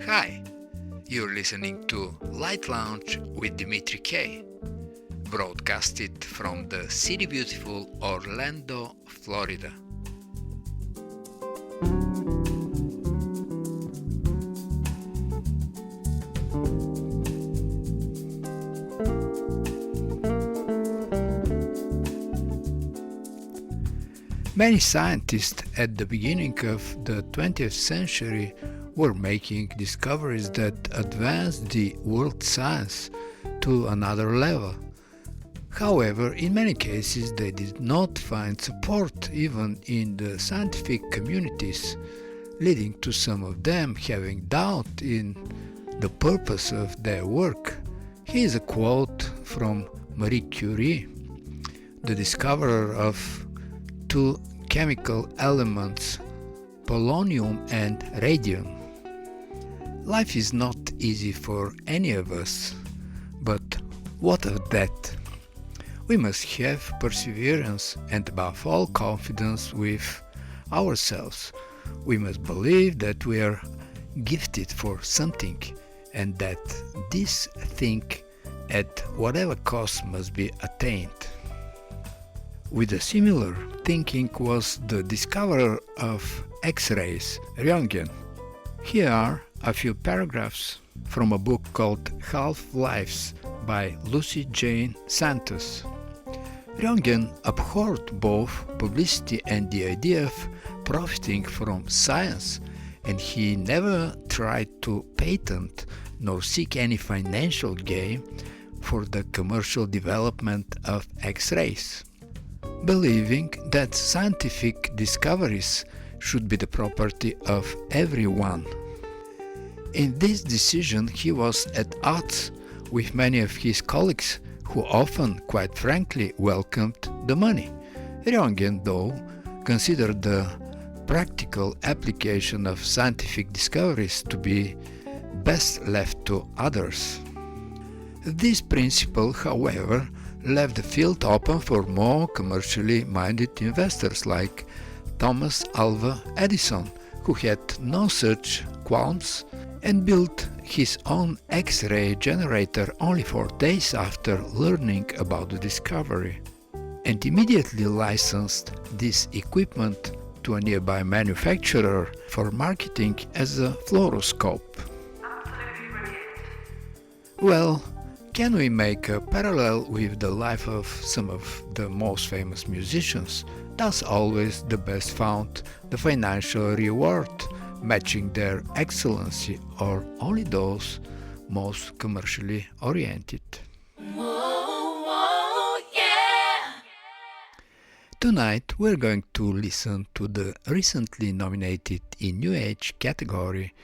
Hi, you're listening to Light Lounge with Dimitri K, broadcasted from the city beautiful Orlando, Florida. Many scientists at the beginning of the 20th century were making discoveries that advanced the world science to another level. However, in many cases they did not find support even in the scientific communities, leading to some of them having doubt in the purpose of their work. Here is a quote from Marie Curie, the discoverer of two chemical elements, polonium and radium. Life is not easy for any of us, but what of that? We must have perseverance and above all confidence with ourselves. We must believe that we are gifted for something and that this thing at whatever cost must be attained. With a similar thinking was the discoverer of X-rays, Röntgen. Here are a few paragraphs from a book called Half-Lives by Lucy Jane Santos. Röntgen abhorred both publicity and the idea of profiting from science, and he never tried to patent nor seek any financial gain for the commercial development of X-rays, believing that scientific discoveries should be the property of everyone. In this decision he was at odds with many of his colleagues who often, quite frankly, welcomed the money. Röntgen, though, considered the practical application of scientific discoveries to be best left to others. This principle, however, left the field open for more commercially minded investors like Thomas Alva Edison, who had no such qualms and built his own X-ray generator only 4 days after learning about the discovery, and immediately licensed this equipment to a nearby manufacturer for marketing as a fluoroscope. Well, can we make a parallel with the life of some of the most famous musicians? Thus always the best found the financial reward matching their excellency, or only those most commercially oriented. Whoa, whoa, yeah. Tonight we're going to listen to the recently nominated in New Age category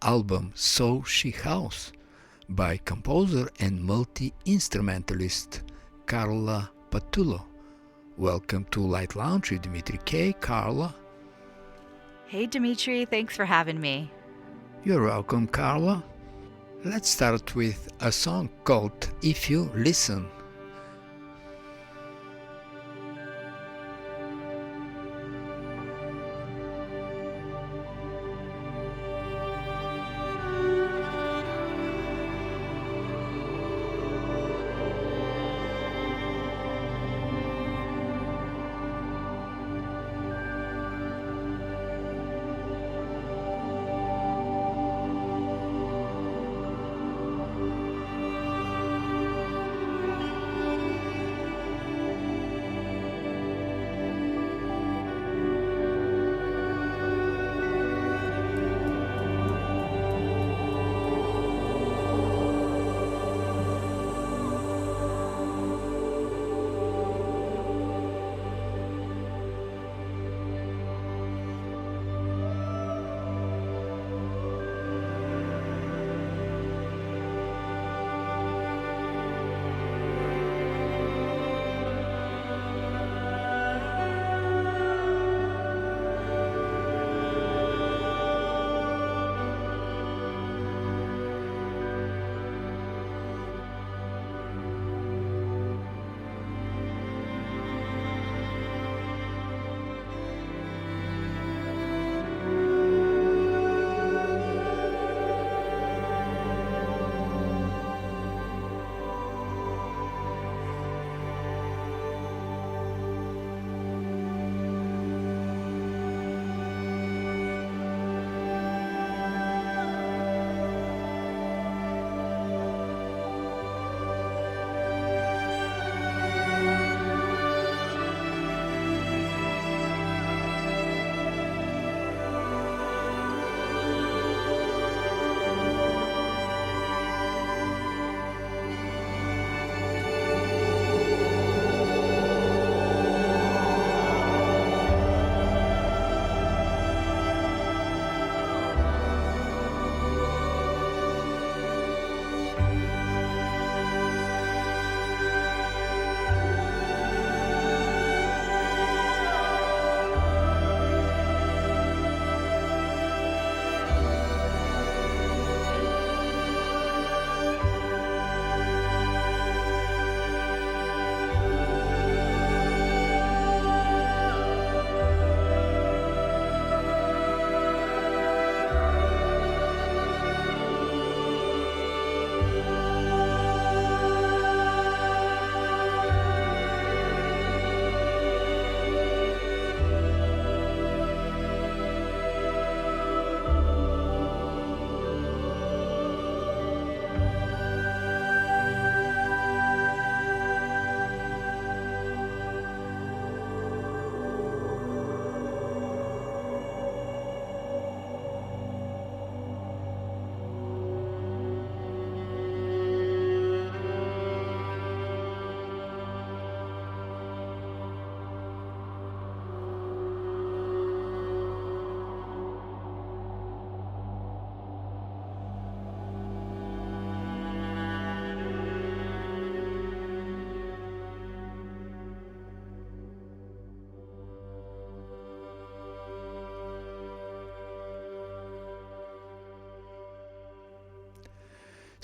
album So She House by composer and multi-instrumentalist Carla Patullo. Welcome to Light Lounge with Dimitri K. Carla. Hey Dimitri, thanks for having me. You're welcome, Carla. Let's start with a song called If You Listen.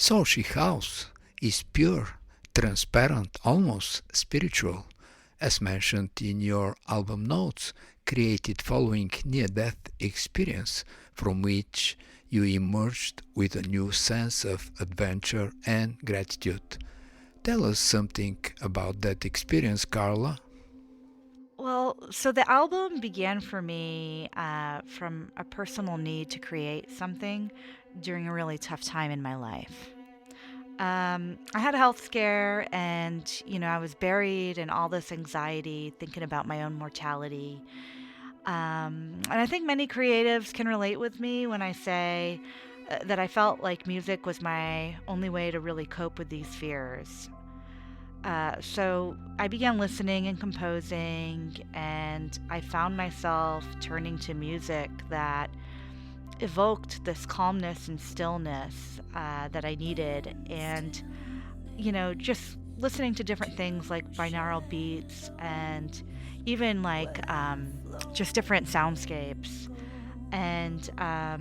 Soulshy House is pure, transparent, almost spiritual, as mentioned in your album notes, created following near-death experience from which you emerged with a new sense of adventure and gratitude. Tell us something about that experience, Carla. Well, so the album began for me from a personal need to create something during a really tough time in my life. I had a health scare, and I was buried in all this anxiety, thinking about my own mortality. And I think many creatives can relate with me when I say that I felt like music was my only way to really cope with these fears. So I began listening and composing, and I found myself turning to music that evoked this calmness and stillness that I needed. And, just listening to different things like binaural beats and even like just different soundscapes. And, I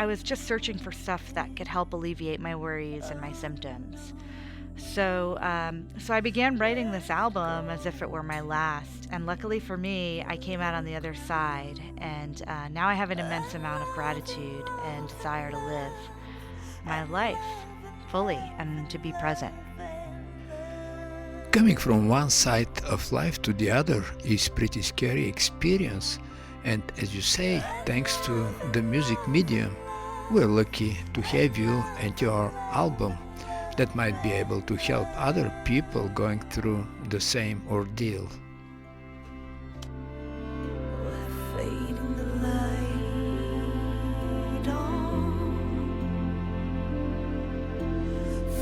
was just searching for stuff that could help alleviate my worries and my symptoms. So I began writing this album as if it were my last, and luckily for me, I came out on the other side, and now I have an immense amount of gratitude and desire to live my life fully and to be present. Coming from one side of life to the other is pretty scary experience, and as you say, thanks to the music medium, we're lucky to have you and your album that might be able to help other people going through the same ordeal. Fading the light on,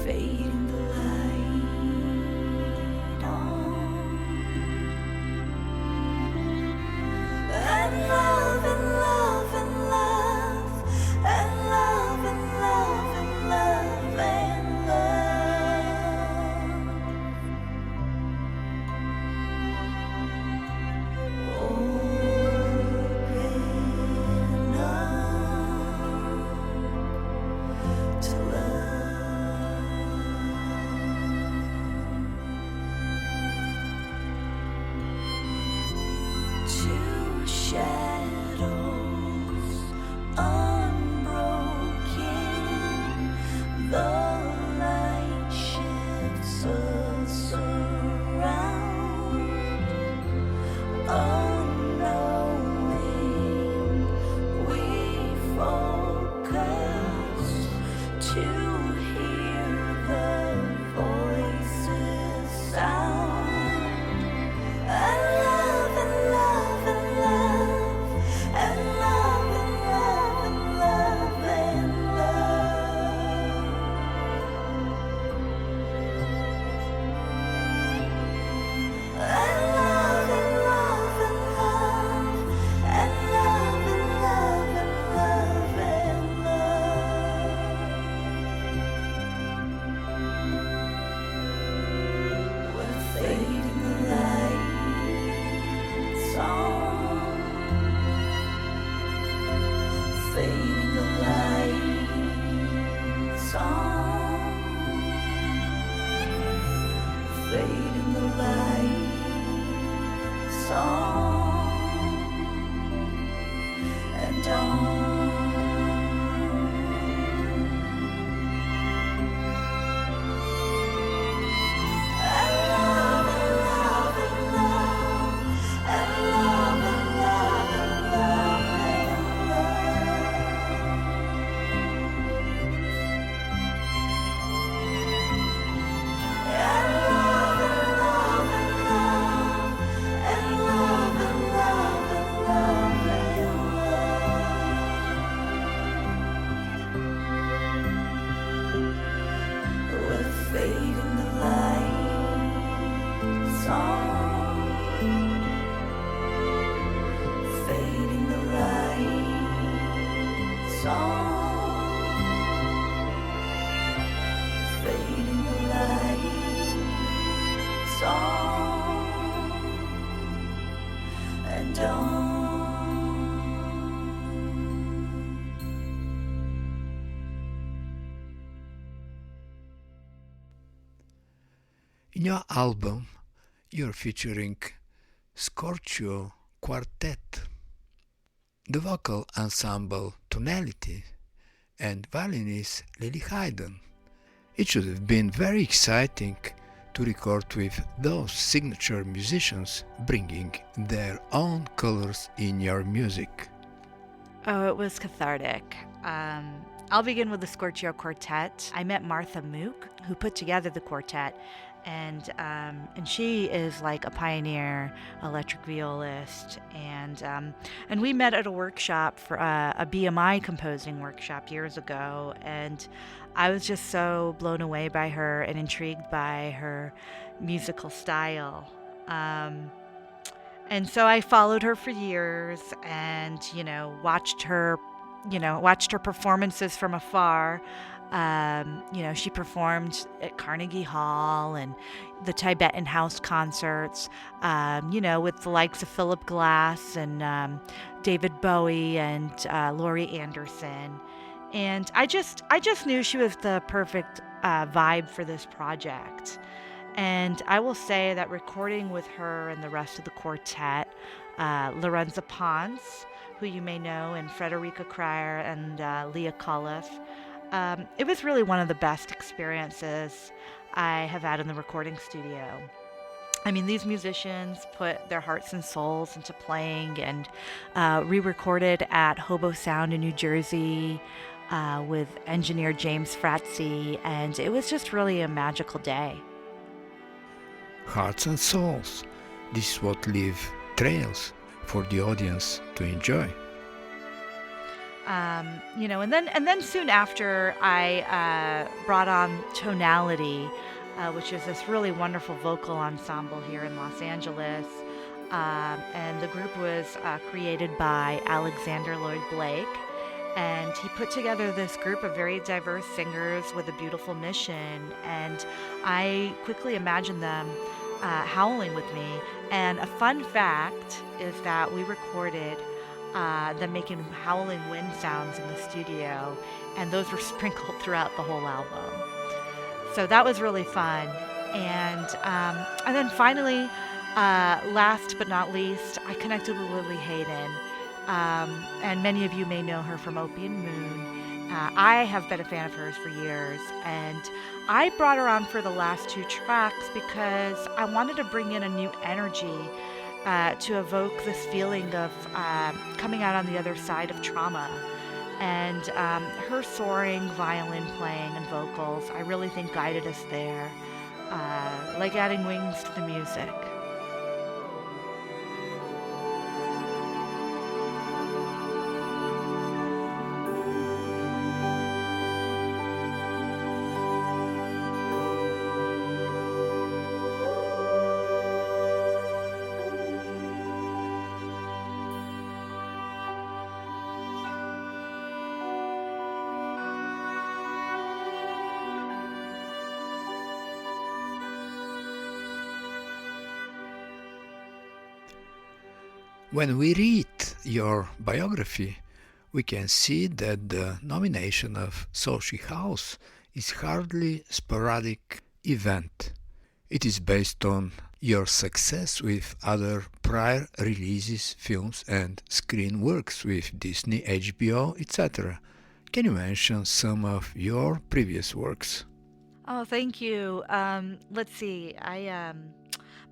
fading the light on, and love and love and love and love and love and love and love. In your album, you're featuring Scorchio Quartet, the vocal ensemble Tonality, and violinist Lily Hayden. It should have been very exciting to record with those signature musicians bringing their own colors in your music. Oh, it was cathartic. I'll begin with the Scorchio Quartet. I met Martha Mook, who put together the quartet, and she is like a pioneer electric violist, and we met at a workshop for a BMI composing workshop years ago, and I was just so blown away by her and intrigued by her musical style. And so I followed her for years and, watched her performances from afar. She performed at Carnegie Hall and the Tibetan House concerts, with the likes of Philip Glass and David Bowie and Laurie Anderson. And I just knew she was the perfect vibe for this project. And I will say that recording with her and the rest of the quartet, Lorenza Pons, who you may know, and Frederica Cryer and Leah Culliff, it was really one of the best experiences I have had in the recording studio. I mean, these musicians put their hearts and souls into playing and re-recorded at Hobo Sound in New Jersey with engineer James Fratzy, and it was just really a magical day. Hearts and souls. This is what leave trails for the audience to enjoy. And then soon after, I brought on Tonality, which is this really wonderful vocal ensemble here in Los Angeles. And the group was created by Alexander Lloyd Blake. And he put together this group of very diverse singers with a beautiful mission. And I quickly imagined them howling with me. And a fun fact is that we recorded them making howling wind sounds in the studio. And those were sprinkled throughout the whole album. So that was really fun. And then finally, last but not least, I connected with Lily Hayden. And many of you may know her from Opie and Moon. I have been a fan of hers for years, and I brought her on for the last two tracks because I wanted to bring in a new energy to evoke this feeling of coming out on the other side of trauma. And her soaring violin playing and vocals, I really think guided us there, like adding wings to the music. When we read your biography, we can see that the nomination of Sochi House is hardly sporadic event. It is based on your success with other prior releases, films and screen works with Disney, HBO, etc. Can you mention some of your previous works? Oh, thank you. Let's see.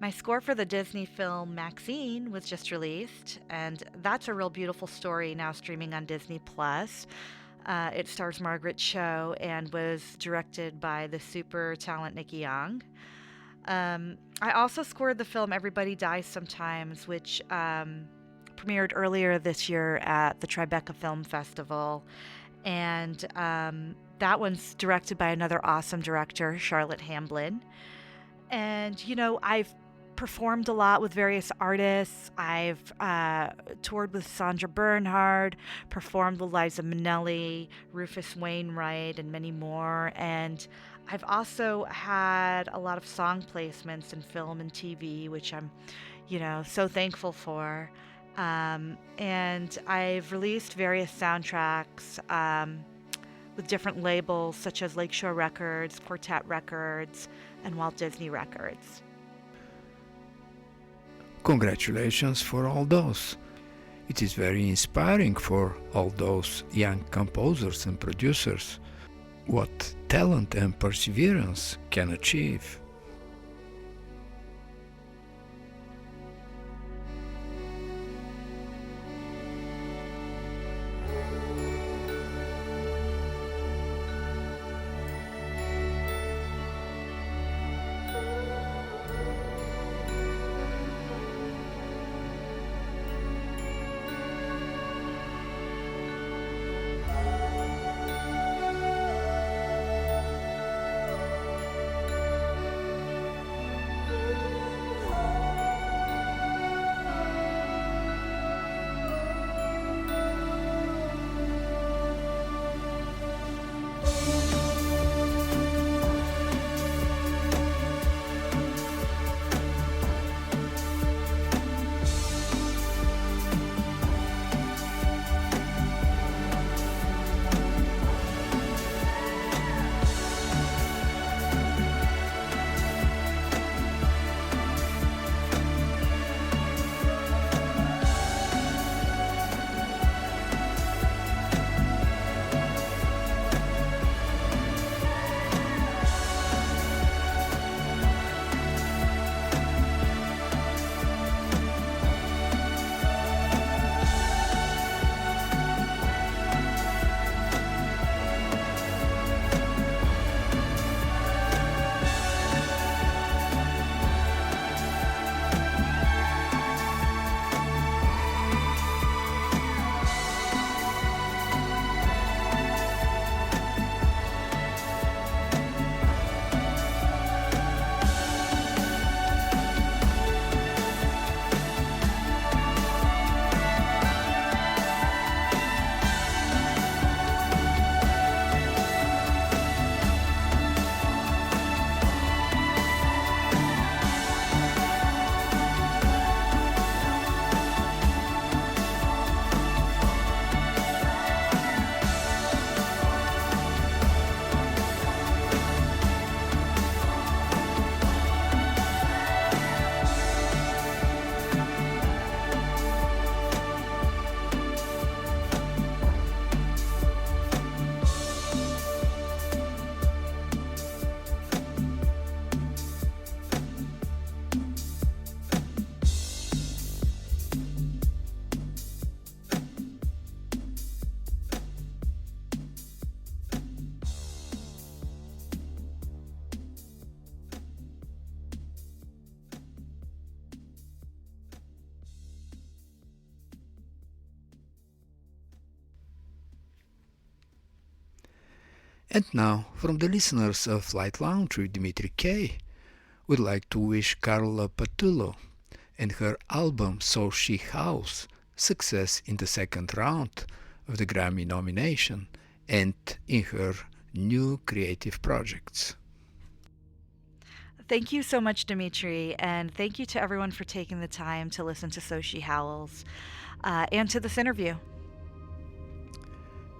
My score for the Disney film Maxine was just released, and that's a real beautiful story now streaming on Disney Plus. It stars Margaret Cho and was directed by the super talent Nikki Young. I also scored the film Everybody Dies Sometimes, which premiered earlier this year at the Tribeca Film Festival. And that one's directed by another awesome director, Charlotte Hamblin. And, I've performed a lot with various artists. I've toured with Sandra Bernhard, performed with Liza Minnelli, Rufus Wainwright, and many more. And I've also had a lot of song placements in film and TV, which I'm, so thankful for. And I've released various soundtracks with different labels such as Lakeshore Records, Quartet Records, and Walt Disney Records. Congratulations for all those. It is very inspiring for all those young composers and producers what talent and perseverance can achieve. And now, from the listeners of Light Lounge with Dimitri K, we'd like to wish Carla Patullo and her album So She House success in the second round of the Grammy nomination and in her new creative projects. Thank you so much, Dimitri, and thank you to everyone for taking the time to listen to So She Howls and to this interview.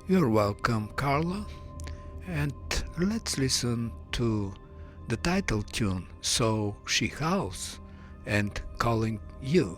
You're welcome, Carla. And let's listen to the title tune, So She Howls, and Calling You.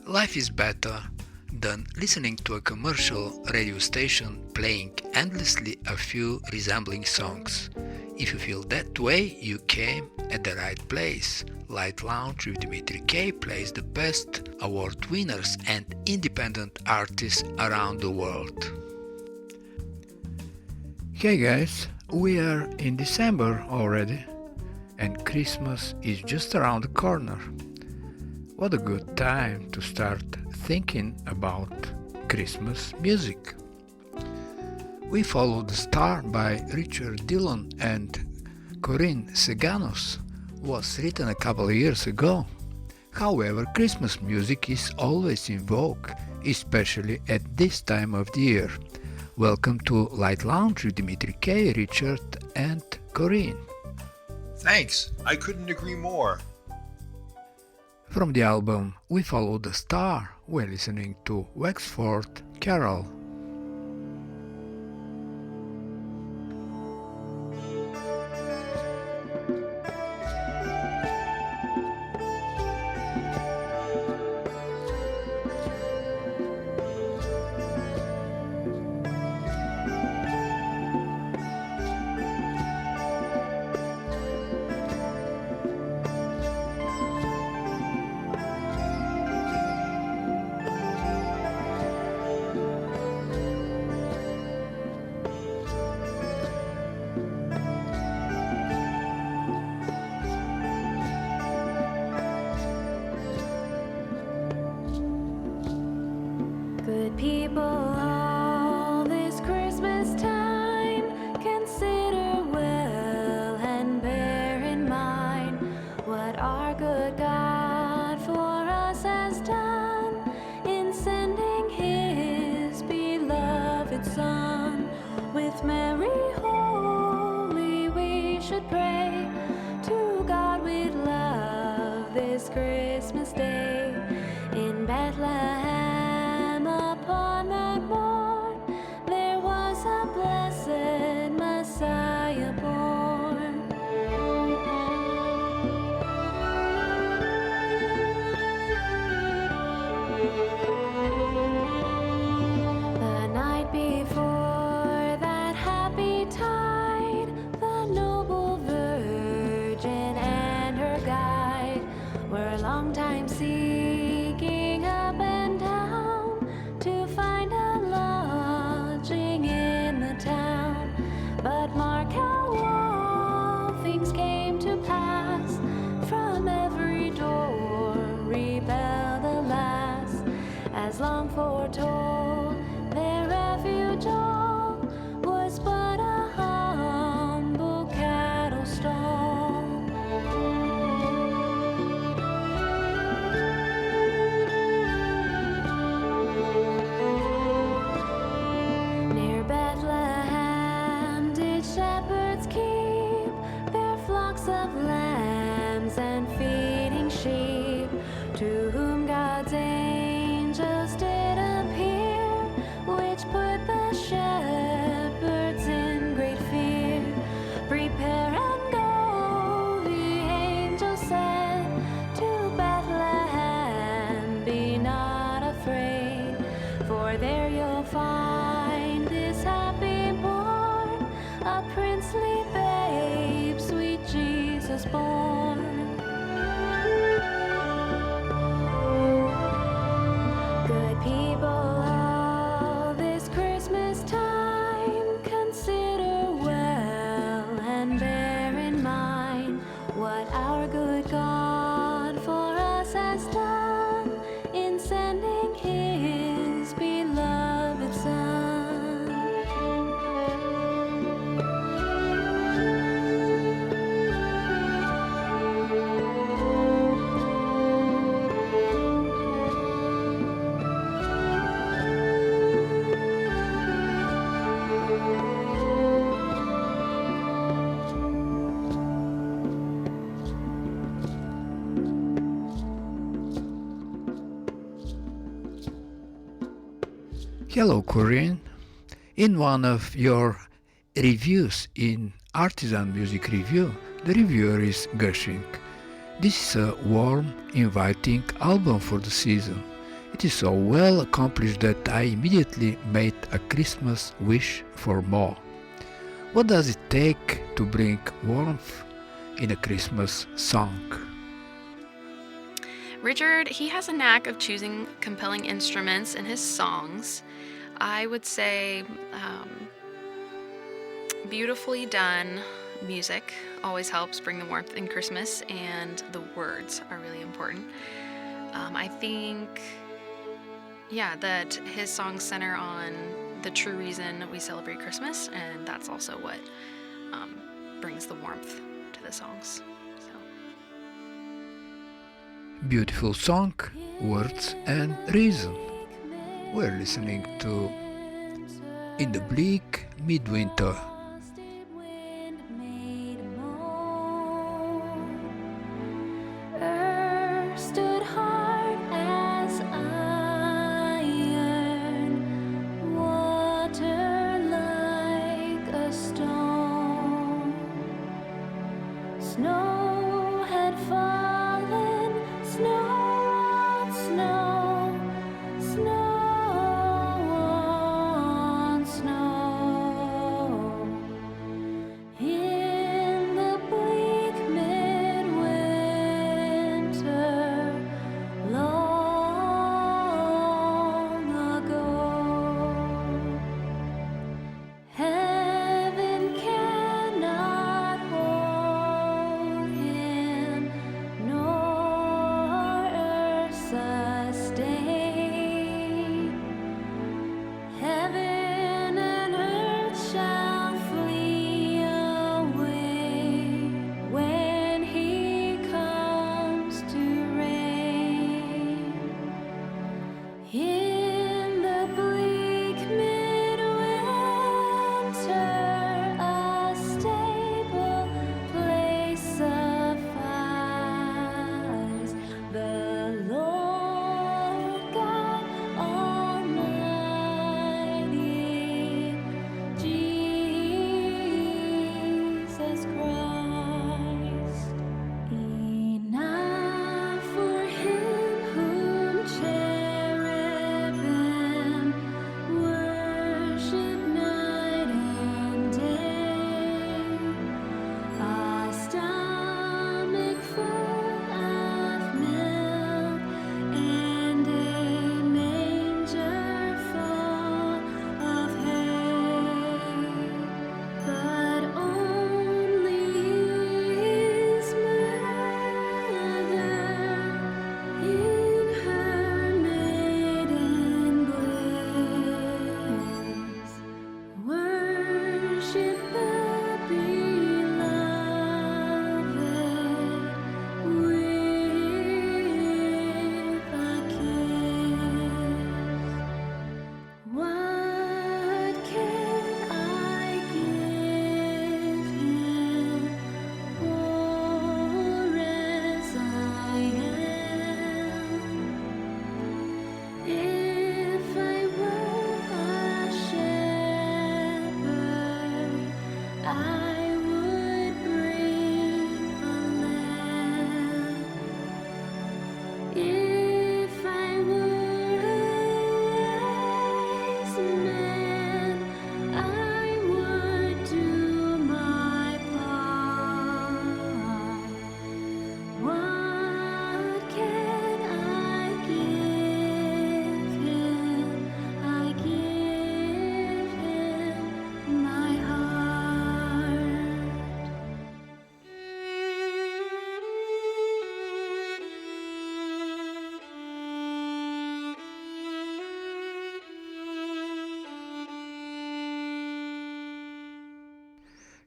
Life is better than listening to a commercial radio station playing endlessly a few resembling songs. If you feel that way, you came at the right place. Light Lounge with Dimitri K plays the best award winners and independent artists around the world. Hey guys, we are in December already and Christmas is just around the corner. What a good time to start thinking about Christmas music. We Follow the Star by Richard Dillon and Corinne Seganos was written a couple of years ago. However, Christmas music is always in vogue, especially at this time of the year. Welcome to Light Lounge with Dimitri K, Richard and Corinne. Thanks, I couldn't agree more. From the album We Follow the Star, we're listening to Wexford Carol. Good people, all this Christmas time, consider well and bear in mind what our good God for us has done in sending His beloved Son. With merry holy we should pray to God with love this Christmas day in Bethlehem. Upon that morn, there was a blessed Messiah born. The night before that happy tide, the noble Virgin and her guide were a long time seeking up and down to find a lodging in the town. But mark how all things came to pass. From every door rebelled alas, as long foretold their refuge all was but a humble cattle stall. Near Bethlehem did shepherds keep their flocks of lambs and feeding sheep, to whom God's angels did appear, which put the shepherds in great fear. Prepare and go, the angel said, to Bethlehem, be not afraid, for there you'll find this happy born, a princely babe, sweet Jesus born. Good people, all this Christmas time, consider well and bear in mind what our good God for us has done in sending His beloved Son. Hello Corinne. In one of your reviews in Artisan Music Review, the reviewer is gushing. This is a warm, inviting album for the season. It is so well accomplished that I immediately made a Christmas wish for more. What does it take to bring warmth in a Christmas song? Richard, he has a knack of choosing compelling instruments in his songs. I would say beautifully done music always helps bring the warmth in Christmas, and the words are really important. I think, that his songs center on the true reason we celebrate Christmas, and that's also what brings the warmth to the songs. So. Beautiful song, words and reason. We're listening to In the Bleak Midwinter. Stood hard as iron, water like a stone. Snow had fallen, snow on snow, snow on snow. In the bleak midwinter, long ago, heaven cannot hold him, nor earth sustain. Heaven and earth shall flee away when he comes to reign. In the bleak midwinter, a stable place suffice. The Lord God Almighty, Jesus Christ. Enough for him whom cherubim worship night and day. A stomach full of milk and a manger full of hay, but only his mother in her maiden bliss worship the beloved with a kiss. What can I give him, poor as I am? If I were a shepherd, I would bring a lamb. If I were a wise man, I would do my part. What can I give him? I give him my heart.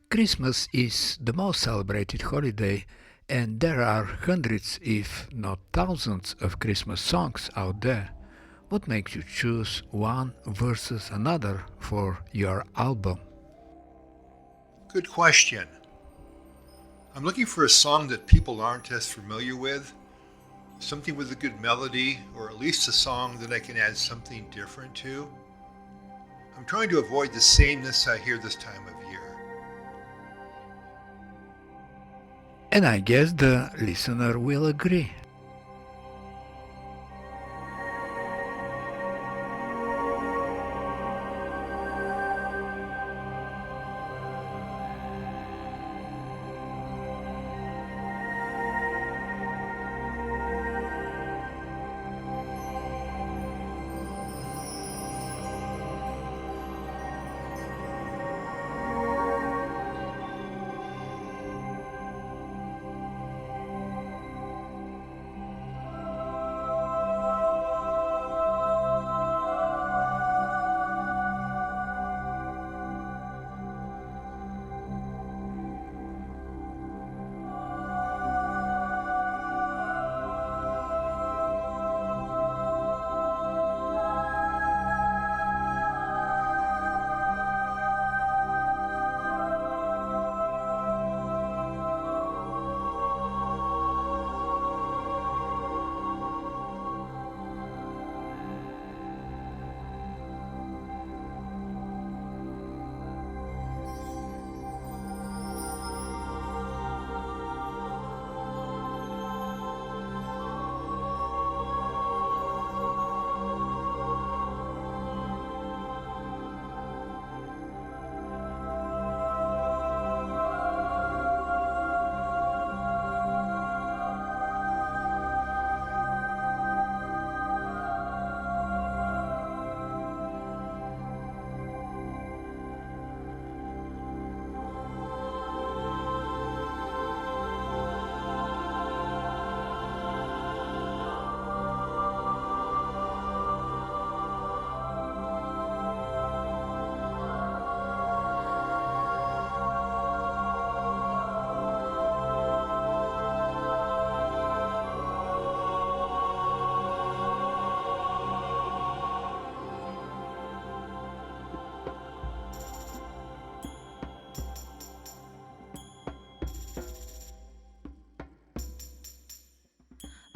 Christmas is the most celebrated holiday, and there are hundreds, if not thousands, of Christmas songs out there. What makes you choose one versus another for your album? Good question. I'm looking for a song that people aren't as familiar with, something with a good melody, or at least a song that I can add something different to. I'm trying to avoid the sameness I hear this time of year. And I guess the listener will agree.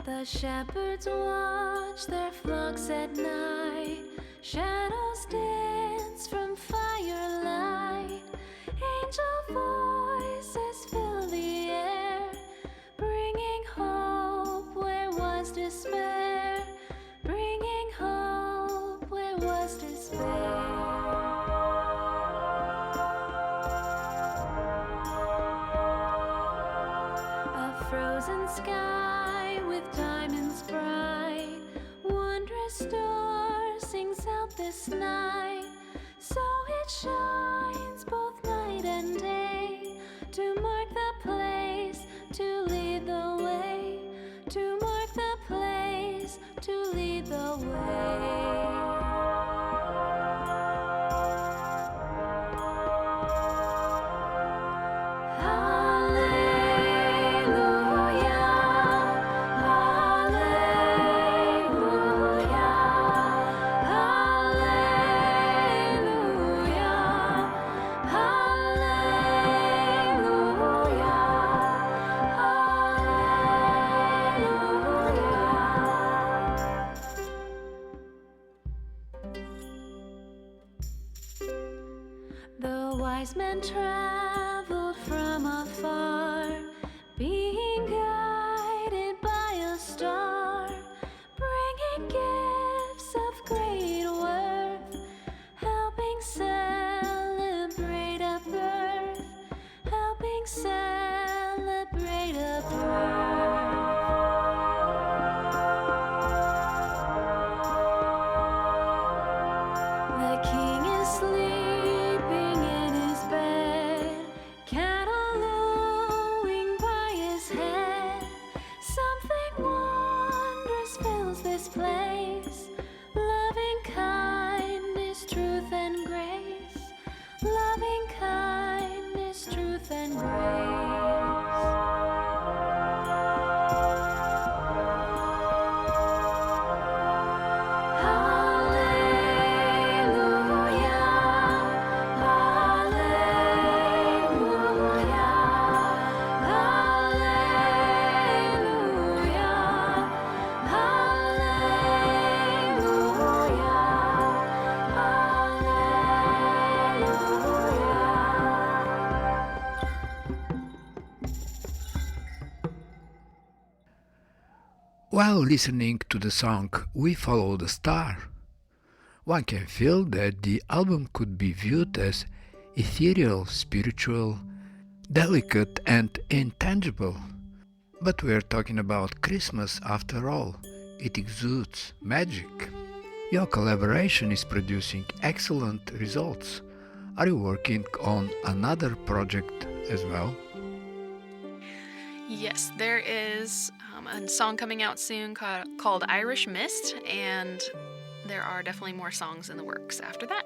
The shepherds watch their flocks at night. Shadows dance from firelight. Angel voices fill the air, bringing hope where was despair. Bringing hope where was despair. A frozen sky with diamonds bright. Wondrous star sings out this night. So it shines both night and day, to mark the place, to lead the way. To mark the place, to lead the way. The wise men traveled from afar, being guided by a star, bringing gifts of great worth, helping celebrate a birth, helping celebrate a birth. The king is sleeping in his bed, caroling by his head. Something wondrous fills this place, loving kindness, truth and grace. Loving kindness, truth and grace. While listening to the song We Follow the Star, one can feel that the album could be viewed as ethereal, spiritual, delicate and intangible. But we're talking about Christmas after all. It exudes magic. Your collaboration is producing excellent results. Are you working on another project as well? Yes, there is a song coming out soon called Irish Mist, and there are definitely more songs in the works after that.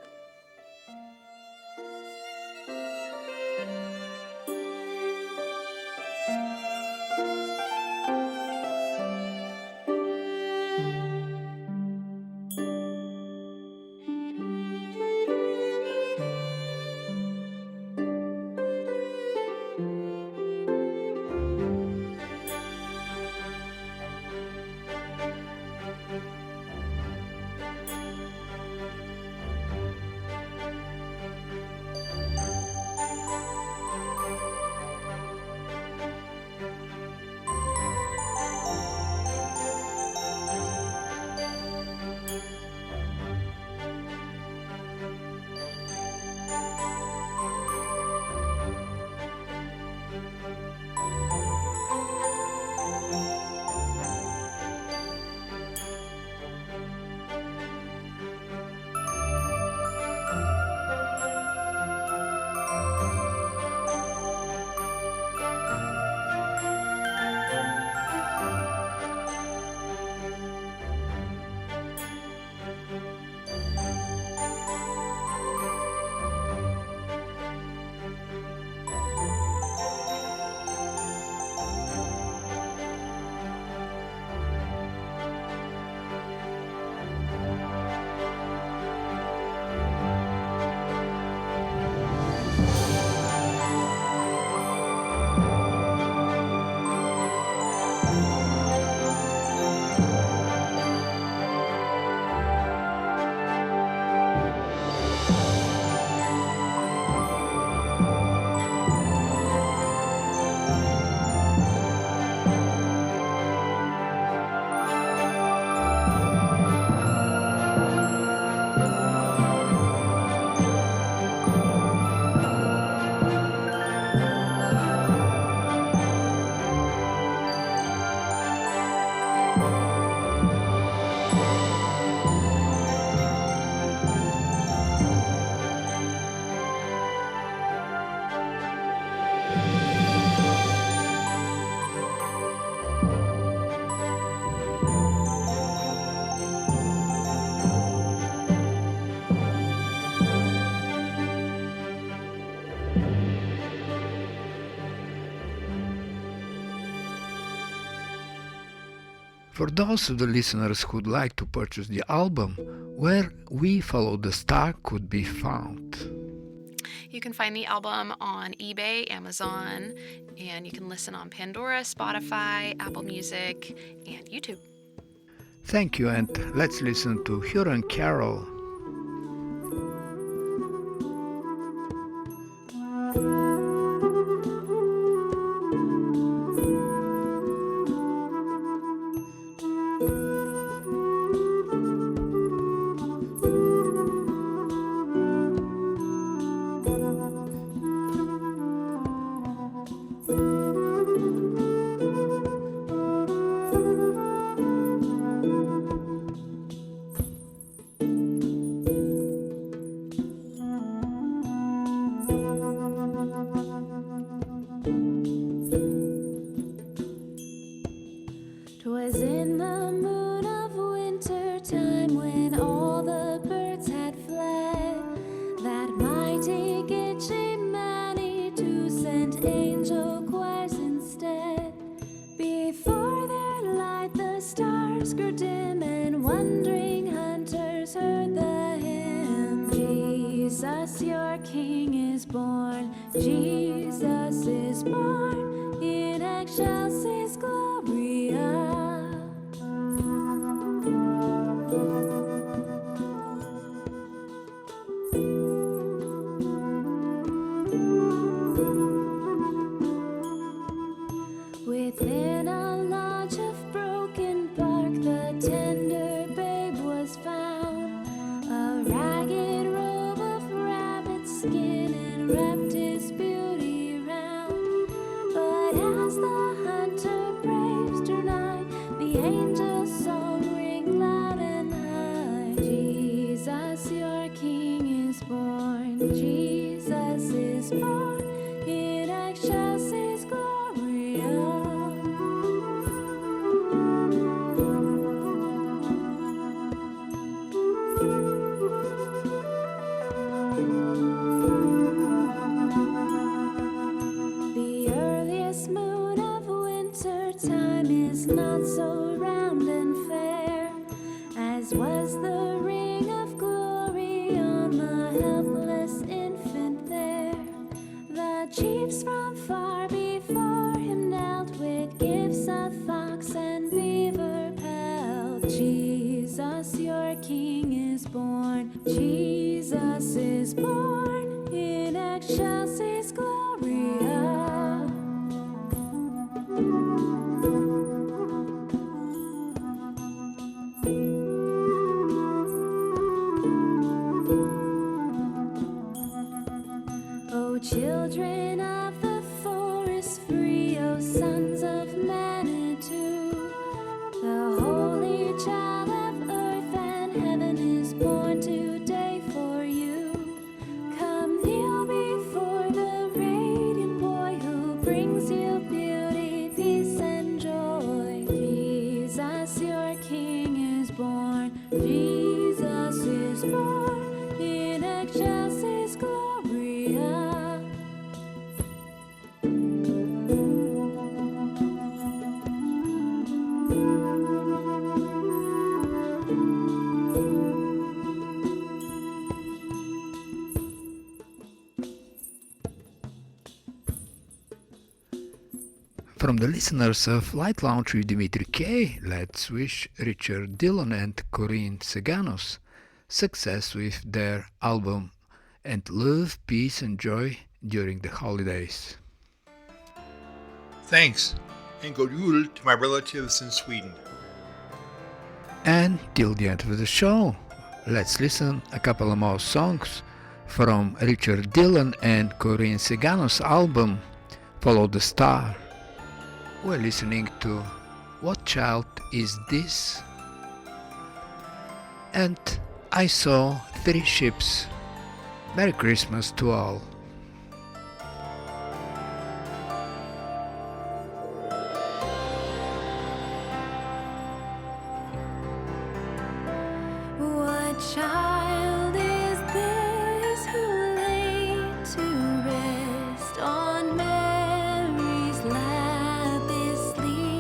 For those of the listeners who'd like to purchase the album, where We Follow the Star could be found. You can find the album on eBay, Amazon, and you can listen on Pandora, Spotify, Apple Music, and YouTube. Thank you, and let's listen to Huron Carol. From the listeners of Light Lounge with Dimitri K, let's wish Richard Dillon and Corinne Seganos success with their album and love, peace and joy during the holidays. Thanks, and God jul to my relatives in Sweden. And till the end of the show, let's listen a couple of more songs from Richard Dillon and Corinne Seganos' album Follow the Star. We're listening to What Child Is This? And I Saw Three Ships. Merry Christmas to all. What child is this who laid to rest on Mary's lap is sleeping?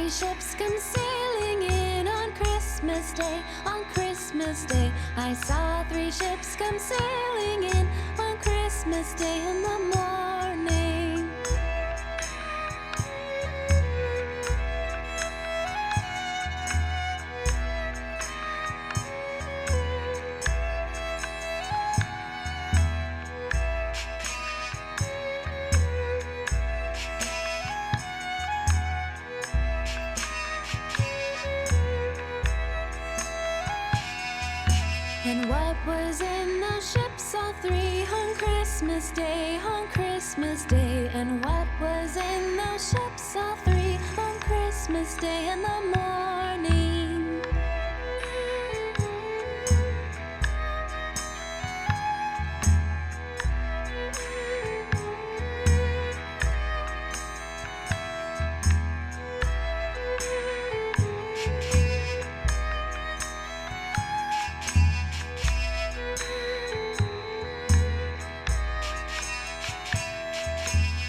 three ships come sailing in on Christmas Day. On Christmas Day, I saw three ships come sailing in on Christmas Day in the morning. And what was in those ships, all three, on Christmas Day, on Christmas Day? And what was in those ships, all three, on Christmas Day in the morning?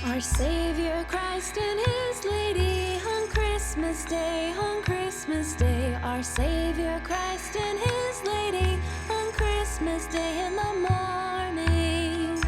Our Savior Christ and His Lady on Christmas Day, on Christmas Day. Our Savior Christ and His Lady on Christmas Day in the morning.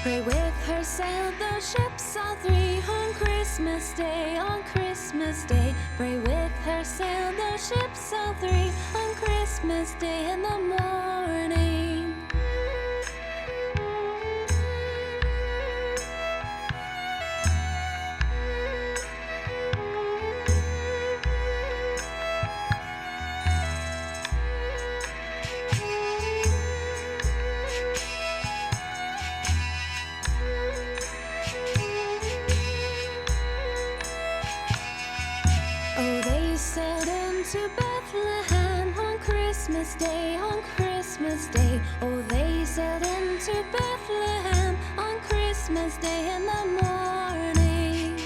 Pray with her sailed those ships, all three, on Christmas Day, on Christmas Day. Pray with her sailed those ships, all three, on Christmas Day in the morning. Oh, they sailed into Bethlehem on Christmas Day, on Christmas Day. Oh, they sailed into Bethlehem on Christmas Day in the morning.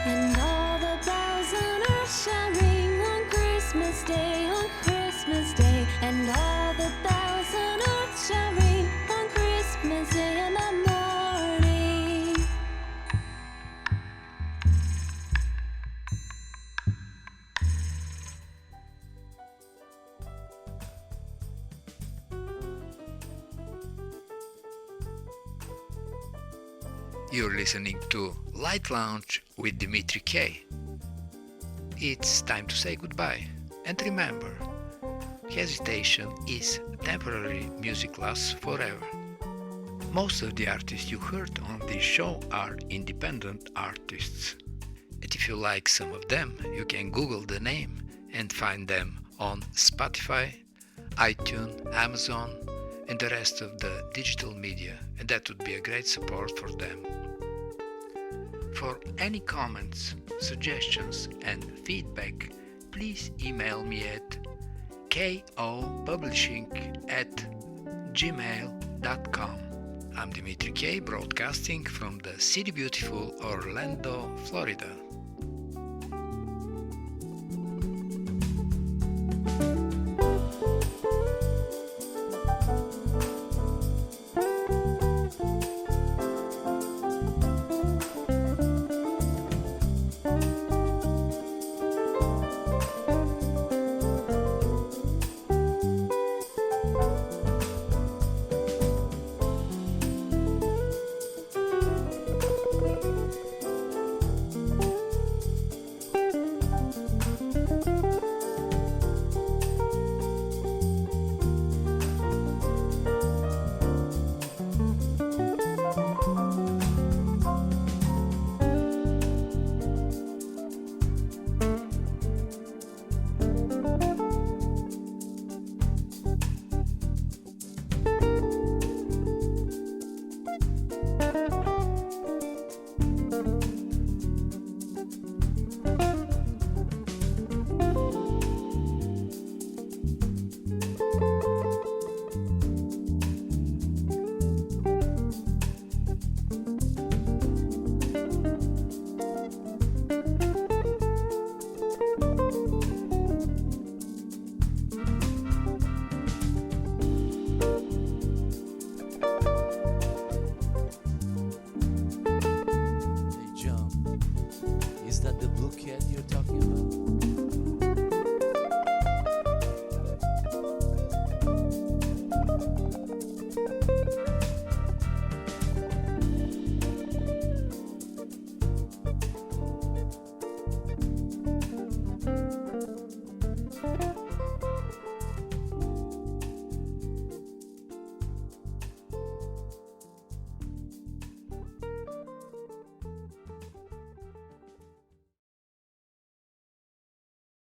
And all the bells on earth shall ring on Christmas Day, on Christmas Day. And all the bells on earth shall ring on Christmas Day in the morning. You're listening to Light Lounge with Dimitri K. It's time to say goodbye. And remember, hesitation is temporary, music lasts forever. Most of the artists you heard on this show are independent artists. And if you like some of them, you can Google the name and find them on Spotify, iTunes, Amazon, and the rest of the digital media, and that would be a great support for them. For any comments, suggestions, and feedback, please email me at kopublishing@gmail.com. I'm Dimitri K, broadcasting from the city beautiful Orlando, Florida.